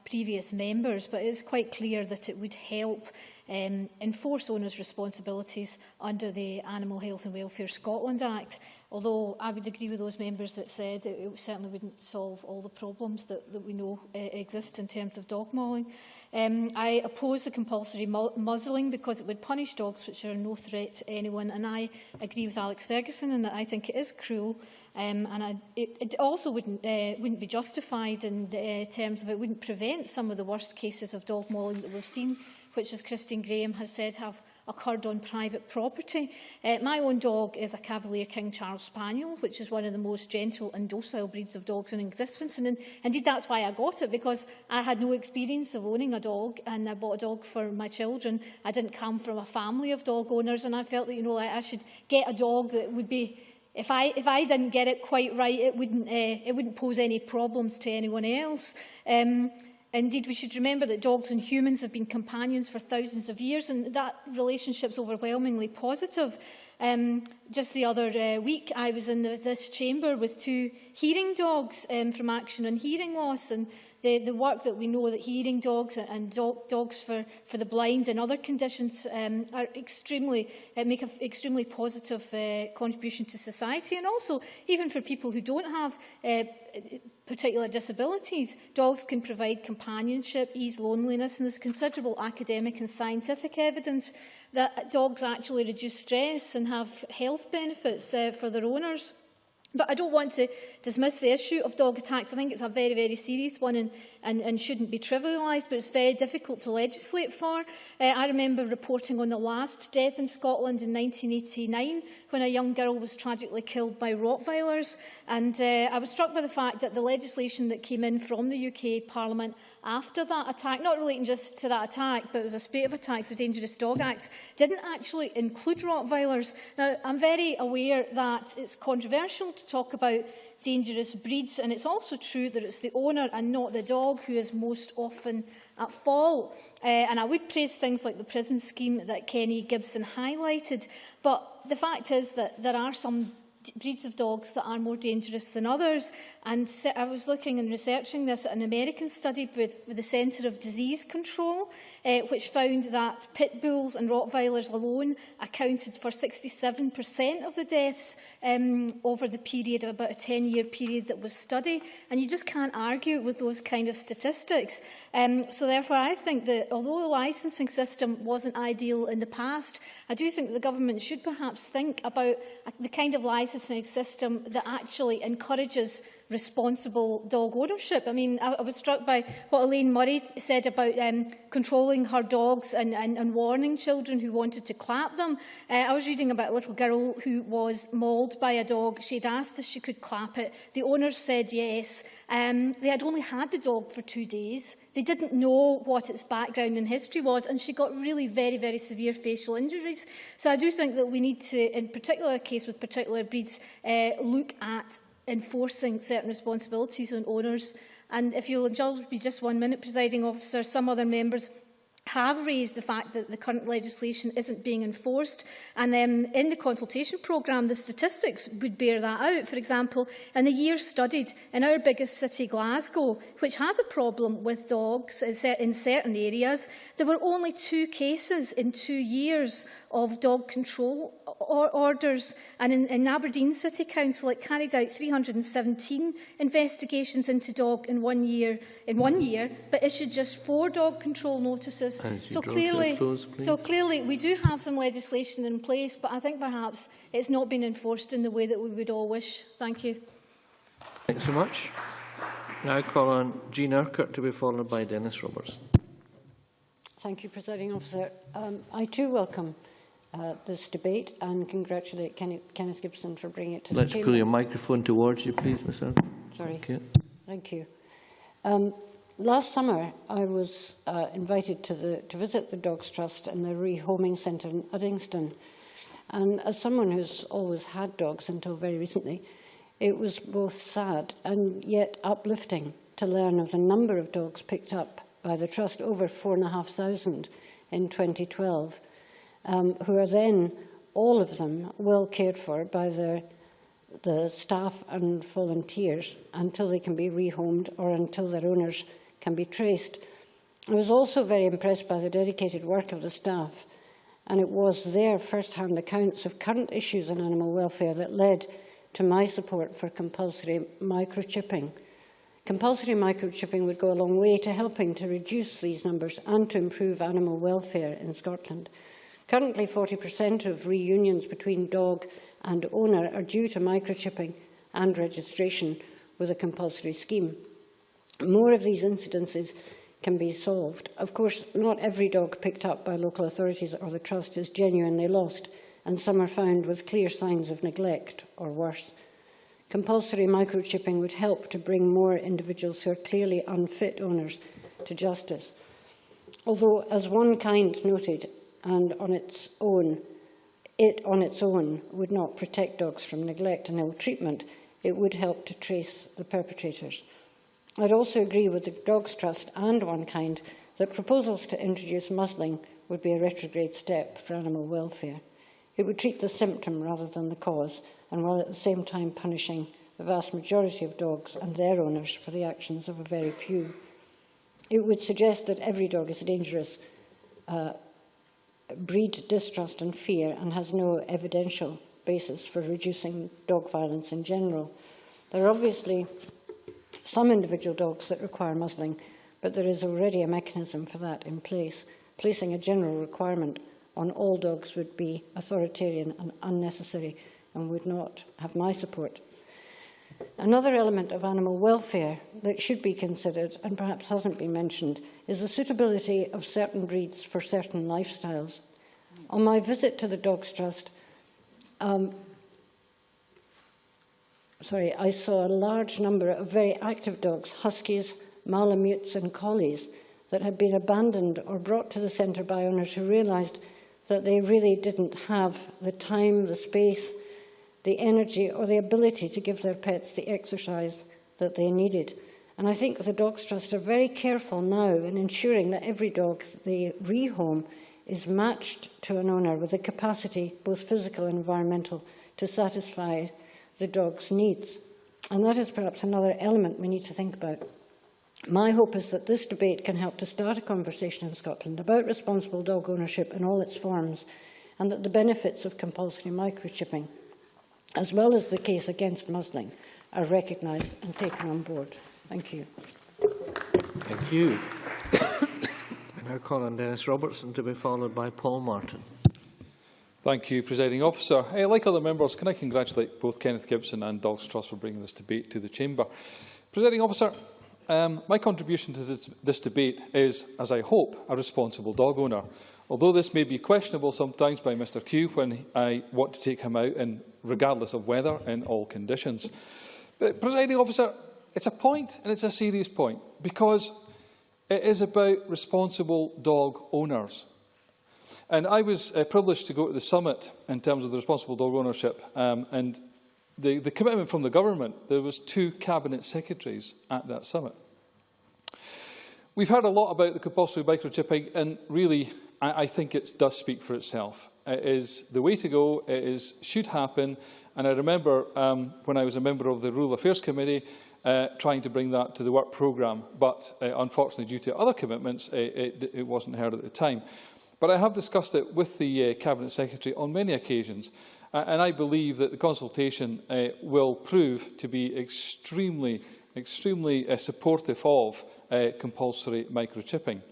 Speaker 9: previous members, but it is quite clear that it would help enforce owners' responsibilities under the Animal Health and Welfare Scotland Act, although I would agree with those members that said it certainly wouldn't solve all the problems that we know exist in terms of dog mauling. I oppose the compulsory muzzling because it would punish dogs which are no threat to anyone, and I agree with Alex Ferguson in that I think it is cruel. It also wouldn't be justified in terms of it wouldn't prevent some of the worst cases of dog mauling that we've seen, which, as Christine Graham has said, have occurred on private property. My own dog is a Cavalier King Charles Spaniel, which is one of the most gentle and docile breeds of dogs in existence. And indeed, that's why I got it, because I had no experience of owning a dog, and I bought a dog for my children. I didn't come from a family of dog owners, and I felt that, I should get a dog that would be, if I didn't get it quite right, it wouldn't pose any problems to anyone else. Indeed, we should remember that dogs and humans have been companions for thousands of years, and that relationship is overwhelmingly positive. Just the other week, I was in this chamber with 2 hearing dogs from Action on Hearing Loss, and the work that we know that hearing dogs and dogs for the blind and other conditions are make an extremely positive contribution to society, and also even for people who don't have particular disabilities. Dogs can provide companionship, ease loneliness, and there's considerable academic and scientific evidence that dogs actually reduce stress and have health benefits for their owners. But I don't want to dismiss the issue of dog attacks. I think it's a very, very serious one and shouldn't be trivialised, but it's very difficult to legislate for. I remember reporting on the last death in Scotland in 1989, when a young girl was tragically killed by Rottweilers. And I was struck by the fact that the legislation that came in from the UK Parliament after that attack, not relating just to that attack, but it was a spate of attacks, the Dangerous Dog Act, didn't actually include Rottweilers. Now, I'm very aware that it's controversial to talk about dangerous breeds, and it's also true that it's the owner and not the dog who is most often at fault. And I would praise things like the prison scheme that Kenny Gibson highlighted, but the fact is that there are some breeds of dogs that are more dangerous than others. And I was looking and researching this at an American study with the Centre of Disease Control, which found that pit bulls and Rottweilers alone accounted for 67% of the deaths over the period of about a 10-year period that was studied. And you just can't argue with those kind of statistics. So therefore, I think that although the licensing system wasn't ideal in the past, I do think that the government should perhaps think about the kind of licensing system that actually encourages responsible dog ownership. I mean, I was struck by what Elaine Murray said about controlling her dogs and warning children who wanted to clap them. I was reading about a little girl who was mauled by a dog. She'd asked if she could clap it. The owners said yes. They had only had the dog for 2 days. They didn't know what its background and history was, and she got really very, very severe facial injuries. So I do think that we need to, in particular case with particular breeds, look at enforcing certain responsibilities on owners. And if you'll indulge me just 1 minute, Presiding Officer, some other members have raised the fact that the current legislation isn't being enforced. And in the consultation programme, the statistics would bear that out. For example, in the year studied, in our biggest city, Glasgow, which has a problem with dogs in certain areas, there were only 2 cases in 2 years of dog control orders. And in Aberdeen City Council, it carried out 317 investigations into dog in 1 year, but issued just 4 dog control notices So clearly we do have some legislation in place, but I think perhaps it's not been enforced in the way that we would all wish. Thank you.
Speaker 1: Thanks so much. Now I call on Jean Urquhart to be followed by Dennis Roberts.
Speaker 10: Thank you, Presiding Officer. I too welcome this debate and congratulate Kenneth Gibson for bringing it to the Chamber.
Speaker 1: Let's pull your microphone towards you, please, Ms. Urquhart.
Speaker 10: Sorry.
Speaker 1: Okay.
Speaker 10: Thank you. Last summer, I was invited to visit the Dogs Trust in the rehoming centre in Uddingston. And as someone who's always had dogs until very recently, it was both sad and yet uplifting to learn of the number of dogs picked up by the Trust, over 4,500 in 2012, who are then, all of them, well cared for by the staff and volunteers until they can be rehomed or until their owners can be traced. I was also very impressed by the dedicated work of the staff, and it was their first-hand accounts of current issues in animal welfare that led to my support for compulsory microchipping. Compulsory microchipping would go a long way to helping to reduce these numbers and to improve animal welfare in Scotland. Currently, 40% of reunions between dog and owner are due to microchipping and registration with a compulsory scheme. More of these incidences can be solved. Of course, not every dog picked up by local authorities or the Trust is genuinely lost, and some are found with clear signs of neglect or worse. Compulsory microchipping would help to bring more individuals who are clearly unfit owners to justice. Although, as One Kind noted, and on its own would not protect dogs from neglect and ill treatment, it would help to trace the perpetrators. I'd also agree with the Dogs Trust and One Kind that proposals to introduce muzzling would be a retrograde step for animal welfare. It would treat the symptom rather than the cause, and while at the same time punishing the vast majority of dogs and their owners for the actions of a very few. It would suggest that every dog is dangerous, breed distrust and fear, and has no evidential basis for reducing dog violence in general. There are obviously some individual dogs that require muzzling, but there is already a mechanism for that in place. Placing a general requirement on all dogs would be authoritarian and unnecessary and would not have my support. Another element of animal welfare that should be considered, and perhaps hasn't been mentioned, is the suitability of certain breeds for certain lifestyles. On my visit to the Dogs Trust, I saw a large number of very active dogs, huskies, malamutes and collies, that had been abandoned or brought to the centre by owners who realised that they really didn't have the time, the space, the energy or the ability to give their pets the exercise that they needed. And I think the Dogs Trust are very careful now in ensuring that every dog they rehome is matched to an owner with the capacity, both physical and environmental, to satisfy the dog's needs. And that is perhaps another element we need to think about. My hope is that this debate can help to start a conversation in Scotland about responsible dog ownership in all its forms, and that the benefits of compulsory microchipping, as well as the case against muzzling, are recognised and taken on board. Thank you.
Speaker 1: Thank you. I now call on Dennis Robertson to be followed by Paul Martin.
Speaker 11: Thank you, Presiding Officer. Like other members, can I congratulate both Kenneth Gibson and Dogs Trust for bringing this debate to the Chamber. Presiding Officer, my contribution to this debate is, as I hope, a responsible dog owner. Although this may be questionable sometimes by Mr Kew when I want to take him out, regardless of weather, in all conditions. But, Presiding Officer, it's a point, and it's a serious point, because it is about responsible dog owners. And I was privileged to go to the summit in terms of the responsible dog ownership, and the commitment from the government. There was 2 cabinet secretaries at that summit. We've heard a lot about the compulsory microchipping, and really, I think it does speak for itself. It is the way to go. It should happen. And I remember when I was a member of the Rural Affairs Committee trying to bring that to the work programme, but unfortunately, due to other commitments, it wasn't heard at the time. But I have discussed it with the Cabinet Secretary on many occasions, and I believe that the consultation will prove to be extremely supportive of compulsory microchipping.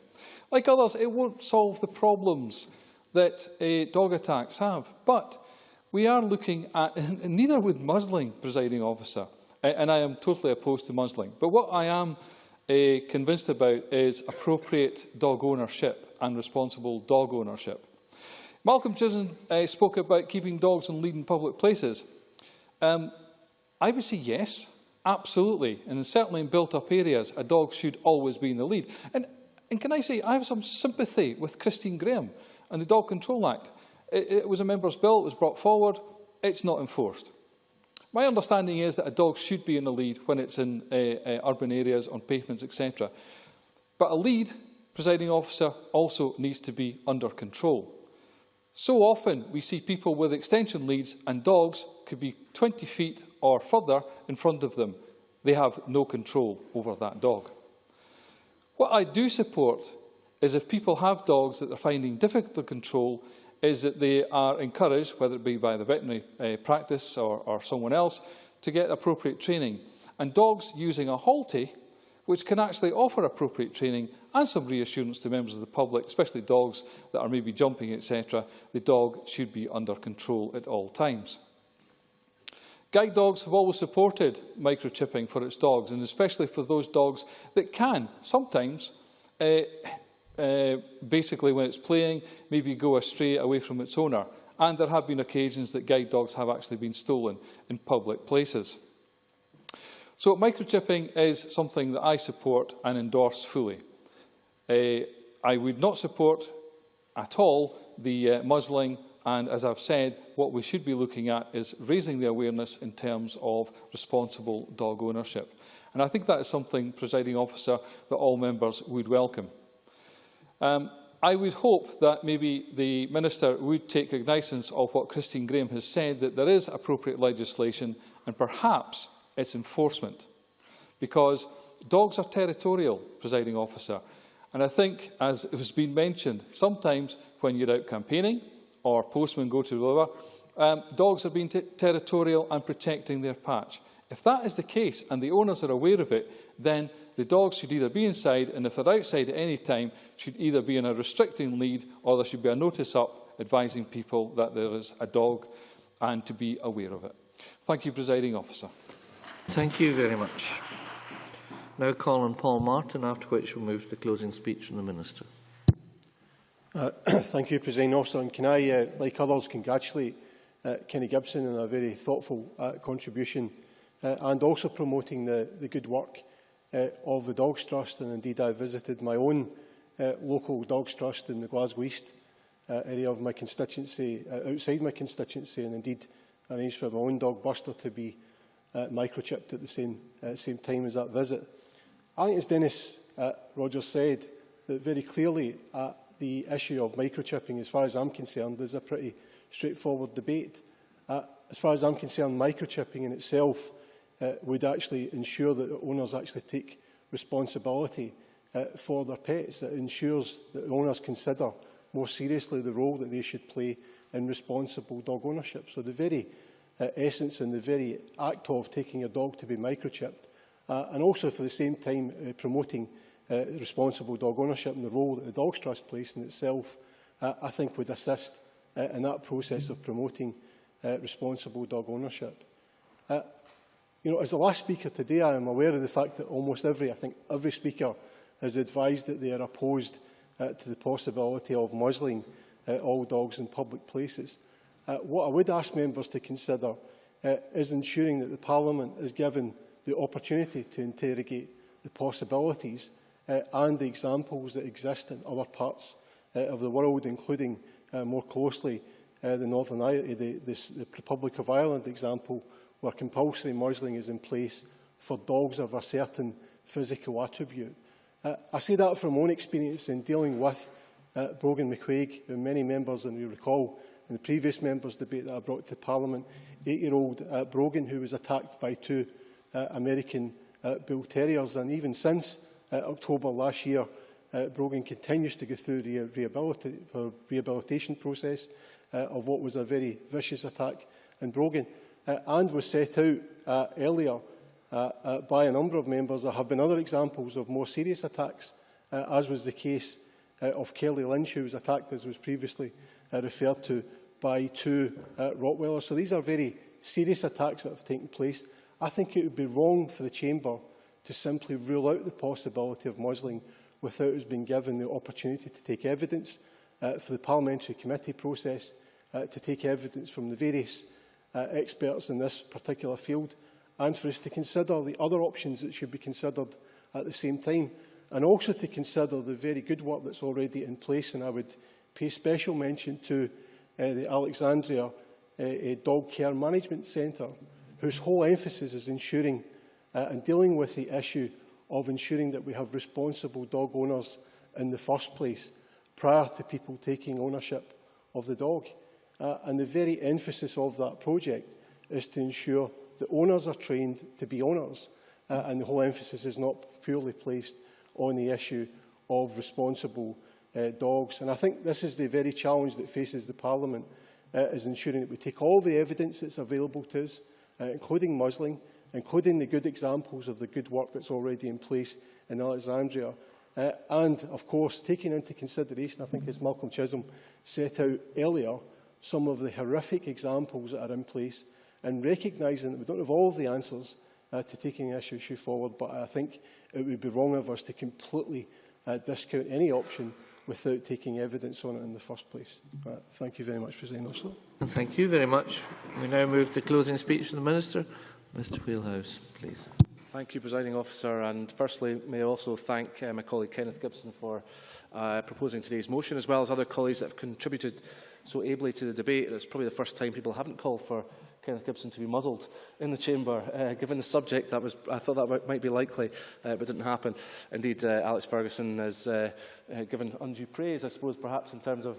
Speaker 11: Like others, it won't solve the problems that dog attacks have. But we are looking at, and neither would muzzling, presiding officer, and I am totally opposed to muzzling. But what I am convinced about is appropriate dog ownership and responsible dog ownership. Malcolm Chisholm spoke about keeping dogs on lead in public places. I would say yes, absolutely. And certainly in built-up areas, a dog should always be in the lead. And can I say, I have some sympathy with Christine Graham and the Dog Control Act. It was a member's bill, it was brought forward, it's not enforced. My understanding is that a dog should be in the lead when it's in urban areas, on pavements, etc. But a lead, presiding officer, also needs to be under control. So often we see people with extension leads and dogs could be 20 feet or further in front of them. They have no control over that dog. What I do support is if people have dogs that they're finding difficult to control, is that they are encouraged, whether it be by the veterinary practice or someone else, to get appropriate training. And dogs using a halty, which can actually offer appropriate training and some reassurance to members of the public, especially dogs that are maybe jumping, etc., the dog should be under control at all times. Guide dogs have always supported microchipping for its dogs, and especially for those dogs that can sometimes basically when it's playing, maybe go astray away from its owner. And there have been occasions that guide dogs have actually been stolen in public places. So microchipping is something that I support and endorse fully. I would not support at all the muzzling, and as I've said, what we should be looking at is raising the awareness in terms of responsible dog ownership. And I think that is something, presiding officer, that all members would welcome. I would hope that maybe the Minister would take cognizance of what Christine Graham has said, that there is appropriate legislation and perhaps its enforcement. Because dogs are territorial, presiding officer. And I think, as has been mentioned, sometimes when you're out campaigning or postmen go to deliver, dogs are being territorial and protecting their patch. If that is the case and the owners are aware of it, then the dogs should either be inside, and if they're outside at any time, should either be in a restricting lead or there should be a notice up advising people that there is a dog and to be aware of it. Thank you, presiding officer.
Speaker 1: Thank you very much. Now call on Paul Martin, after which we'll move to the closing speech from the Minister.
Speaker 12: Thank you, presiding officer. And can I, like others, congratulate Kenny Gibson on a very thoughtful contribution and also promoting the good work of the Dogs Trust. And indeed, I visited my own local Dogs Trust in the Glasgow East area of my constituency, outside my constituency, and indeed arranged for my own dog Buster to be microchipped at the same time as that visit. I think, as Dennis Rogers said, that very clearly the issue of microchipping, as far as I'm concerned, is a pretty straightforward debate. As far as I'm concerned, microchipping in itself would actually ensure that owners actually take responsibility for their pets. It ensures that owners consider more seriously the role that they should play in responsible dog ownership. So the very essence and the very act of taking a dog to be microchipped, and also for the same time promoting responsible dog ownership and the role that the Dogs Trust plays in itself, I think would assist in that process of promoting responsible dog ownership. As the last speaker today, I am aware of the fact that almost every speaker has advised that they are opposed to the possibility of muzzling all dogs in public places. What I would ask members to consider is ensuring that the Parliament is given the opportunity to interrogate the possibilities and the examples that exist in other parts of the world, including more closely the Republic of Ireland example, where compulsory muzzling is in place for dogs of a certain physical attribute. I say that from my own experience in dealing with Brogan McQuaig, who many members, and you recall in the previous members' debate that I brought to Parliament, 8-year-old Brogan, who was attacked by two American Bull Terriers. And even since October last year, Brogan continues to go through the rehabilitation process of what was a very vicious attack in Brogan, and was set out earlier by a number of members. There have been other examples of more serious attacks, as was the case of Kelly Lynch, who was attacked, as was previously referred to, by 2 Rottweilers. So these are very serious attacks that have taken place. I think it would be wrong for the Chamber to simply rule out the possibility of muzzling without us being given the opportunity to take evidence, for the parliamentary committee process to take evidence from the various experts in this particular field, and for us to consider the other options that should be considered at the same time, and also to consider the very good work that's already in place. And I would pay special mention to the Alexandria Dog Care Management Centre, whose whole emphasis is ensuring and dealing with the issue of ensuring that we have responsible dog owners in the first place, prior to people taking ownership of the dog. And the very emphasis of that project is to ensure that owners are trained to be owners, and the whole emphasis is not purely placed on the issue of responsible dogs. And I think this is the very challenge that faces the Parliament, is ensuring that we take all the evidence that's available to us, including muzzling, including the good examples of the good work that's already in place in Alexandria, and, of course, taking into consideration, I think, as Malcolm Chisholm set out earlier, some of the horrific examples that are in place, and recognising that we don't have all of the answers to taking this issue forward. But I think it would be wrong of us to completely discount any option without taking evidence on it in the first place. Thank you very much, President Officer.
Speaker 1: Thank you very much. We now move to the closing speech from the Minister. Mr Wheelhouse, please.
Speaker 13: Thank you, Presiding Officer. And firstly, may I also thank my colleague Kenneth Gibson for proposing today's motion, as well as other colleagues that have contributed so ably to the debate. It's probably the first time people haven't called for Kenneth Gibson to be muzzled in the chamber. Given the subject, I thought that might be likely, but didn't happen. Indeed, Alex Ferguson has given undue praise, I suppose, perhaps in terms of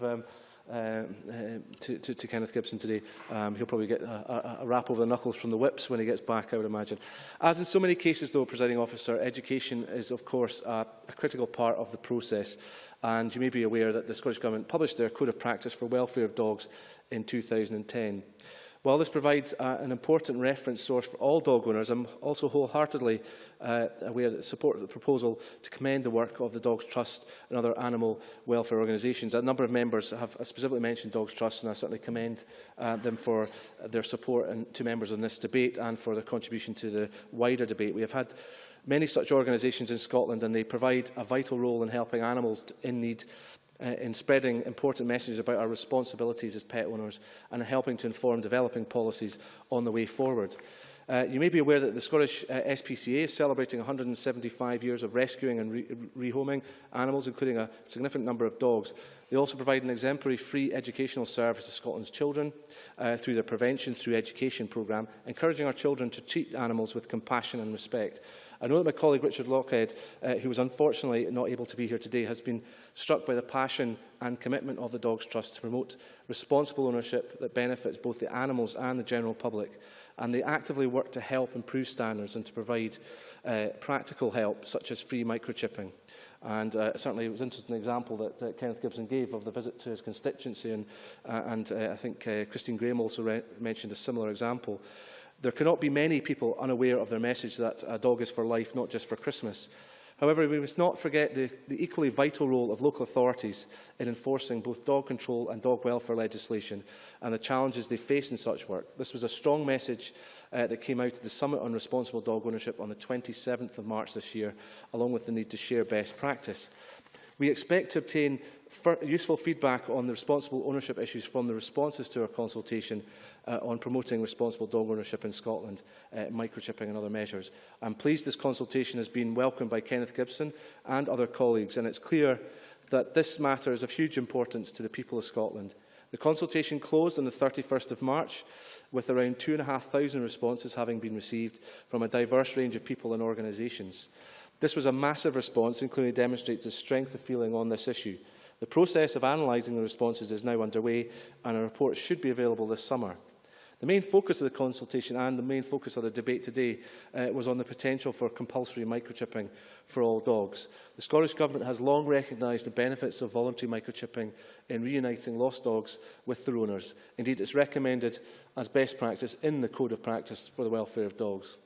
Speaker 13: to Kenneth Gibson today. He'll probably get a rap over the knuckles from the whips when he gets back, I would imagine. As in so many cases, though, Presiding Officer, education is, of course, a critical part of the process. And you may be aware that the Scottish Government published their Code of Practice for Welfare of Dogs in 2010. While this provides an important reference source for all dog owners, I'm also wholeheartedly aware that support the proposal to commend the work of the Dogs Trust and other animal welfare organisations. A number of members have specifically mentioned Dogs Trust, and I certainly commend them for their support to members in this debate and for their contribution to the wider debate. We have had many such organisations in Scotland, and they provide a vital role in helping animals in need, in spreading important messages about our responsibilities as pet owners, and in helping to inform developing policies on the way forward. You may be aware that the Scottish SPCA is celebrating 175 years of rescuing and rehoming animals, including a significant number of dogs. They also provide an exemplary free educational service to Scotland's children through their Prevention Through Education programme, encouraging our children to treat animals with compassion and respect. I know that my colleague Richard Lockhead, who was unfortunately not able to be here today, has been struck by the passion and commitment of the Dogs Trust to promote responsible ownership that benefits both the animals and the general public. And they actively work to help improve standards and to provide practical help, such as free microchipping. And certainly it was an interesting example that Kenneth Gibson gave of the visit to his constituency, and I think Christine Graham also mentioned a similar example. There cannot be many people unaware of their message that a dog is for life, not just for Christmas. However, we must not forget the equally vital role of local authorities in enforcing both dog control and dog welfare legislation and the challenges they face in such work. This was a strong message that came out of the Summit on Responsible Dog Ownership on the 27th of March this year, along with the need to share best practice. We expect to obtain useful feedback on the responsible ownership issues from the responses to our consultation on promoting responsible dog ownership in Scotland, microchipping and other measures. I'm pleased this consultation has been welcomed by Kenneth Gibson and other colleagues, and it's clear that this matter is of huge importance to the people of Scotland. The consultation closed on the 31st of March, with around 2,500 responses having been received from a diverse range of people and organisations. This was a massive response and clearly demonstrates the strength of feeling on this issue. The process of analysing the responses is now underway, and a report should be available this summer. The main focus of the consultation and the main focus of the debate today was on the potential for compulsory microchipping for all dogs. The Scottish Government has long recognised the benefits of voluntary microchipping in reuniting lost dogs with their owners. Indeed, it's recommended as best practice in the Code of Practice for the Welfare of Dogs.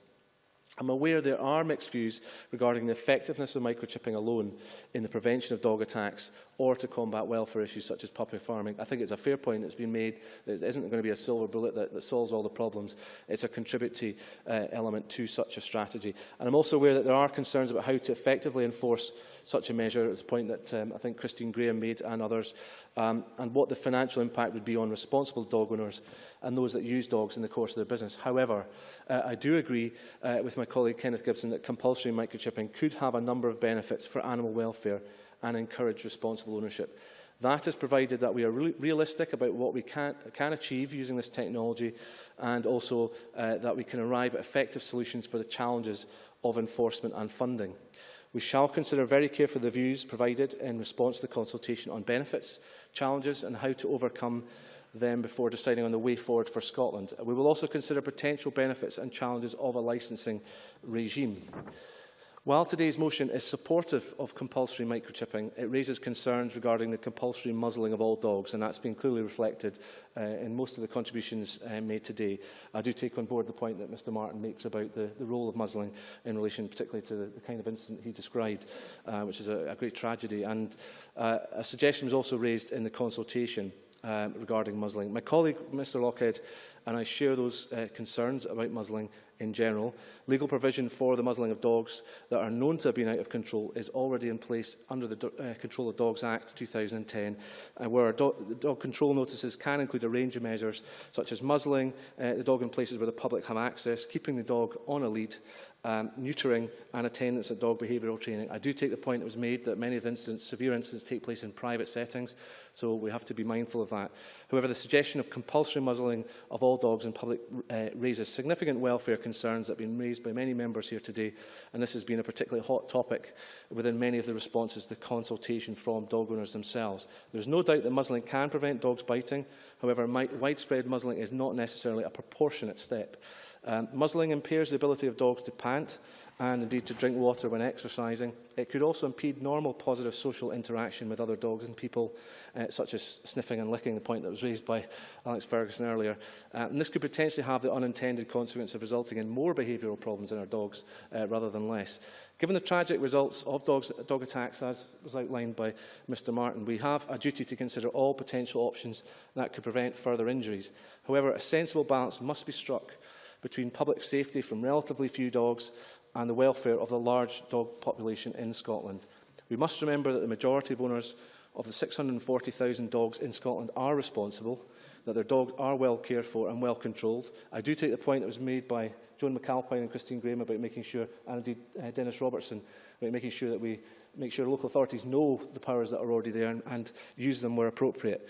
Speaker 13: I'm aware there are mixed views regarding the effectiveness of microchipping alone in the prevention of dog attacks or to combat welfare issues such as puppy farming. I think it's a fair point that's been made that it isn't going to be a silver bullet that solves all the problems. It's a contributory element to such a strategy. And I'm also aware that there are concerns about how to effectively enforce such a measure. It's a point that I think Christine Graham made and others, and what the financial impact would be on responsible dog owners and those that use dogs in the course of their business. However, I do agree with my colleague Kenneth Gibson that compulsory microchipping could have a number of benefits for animal welfare and encourage responsible ownership. That is provided that we are realistic about what we can achieve using this technology, and also that we can arrive at effective solutions for the challenges of enforcement and funding. We shall consider very carefully the views provided in response to the consultation on benefits, challenges and how to overcome them before deciding on the way forward for Scotland. We will also consider potential benefits and challenges of a licensing regime. While today's motion is supportive of compulsory microchipping, it raises concerns regarding the compulsory muzzling of all dogs, and that's been clearly reflected in most of the contributions made today. I do take on board the point that Mr Martin makes about the role of muzzling in relation particularly to the kind of incident he described, which is a great tragedy. And a suggestion was also raised in the consultation regarding muzzling. My colleague, Mr Lockhead, and I share those concerns about muzzling in general. Legal provision for the muzzling of dogs that are known to have been out of control is already in place under the Control of Dogs Act 2010, where dog control notices can include a range of measures such as muzzling the dog in places where the public have access, keeping the dog on a lead, neutering and attendance at dog behavioural training. I do take the point that was made that many of the incidents, severe incidents, take place in private settings, so we have to be mindful of that. However, the suggestion of compulsory muzzling of all dogs in public raises significant welfare concerns that have been raised by many members here today, and this has been a particularly hot topic within many of the responses to the consultation from dog owners themselves. There is no doubt that muzzling can prevent dogs biting. However, widespread muzzling is not necessarily a proportionate step. Muzzling impairs the ability of dogs to pant and indeed to drink water when exercising. It could also impede normal positive social interaction with other dogs and people, such as sniffing and licking, the point that was raised by Alex Ferguson earlier. And this could potentially have the unintended consequence of resulting in more behavioural problems in our dogs rather than less. Given the tragic results of dog attacks, as was outlined by Mr Martin, we have a duty to consider all potential options that could prevent further injuries. However, a sensible balance must be struck between public safety from relatively few dogs and the welfare of the large dog population in Scotland. We must remember that the majority of owners of the 640,000 dogs in Scotland are responsible, that their dogs are well cared for and well controlled. I do take the point that was made by Joan McAlpine and Christine Graham about making sure, and indeed Dennis Robertson, about making sure that we make sure local authorities know the powers that are already there and use them where appropriate.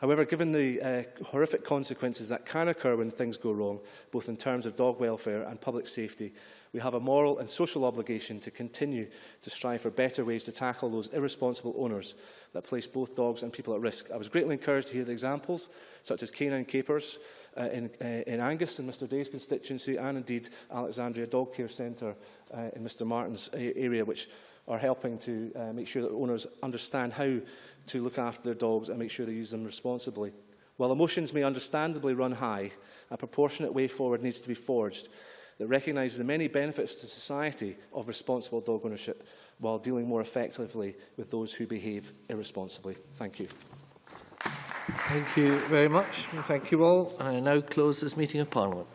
Speaker 13: However, given the horrific consequences that can occur when things go wrong, both in terms of dog welfare and public safety, we have a moral and social obligation to continue to strive for better ways to tackle those irresponsible owners that place both dogs and people at risk. I was greatly encouraged to hear the examples, such as canine capers in Angus in Mr Day's constituency, and indeed Alexandria Dog Care Centre in Mr Martin's area, which are helping to make sure that owners understand how to look after their dogs and make sure they use them responsibly. While emotions may understandably run high, a proportionate way forward needs to be forged that recognises the many benefits to society of responsible dog ownership while dealing more effectively with those who behave irresponsibly. Thank you.
Speaker 1: Thank you very much. Thank you all. I now close this meeting of Parliament.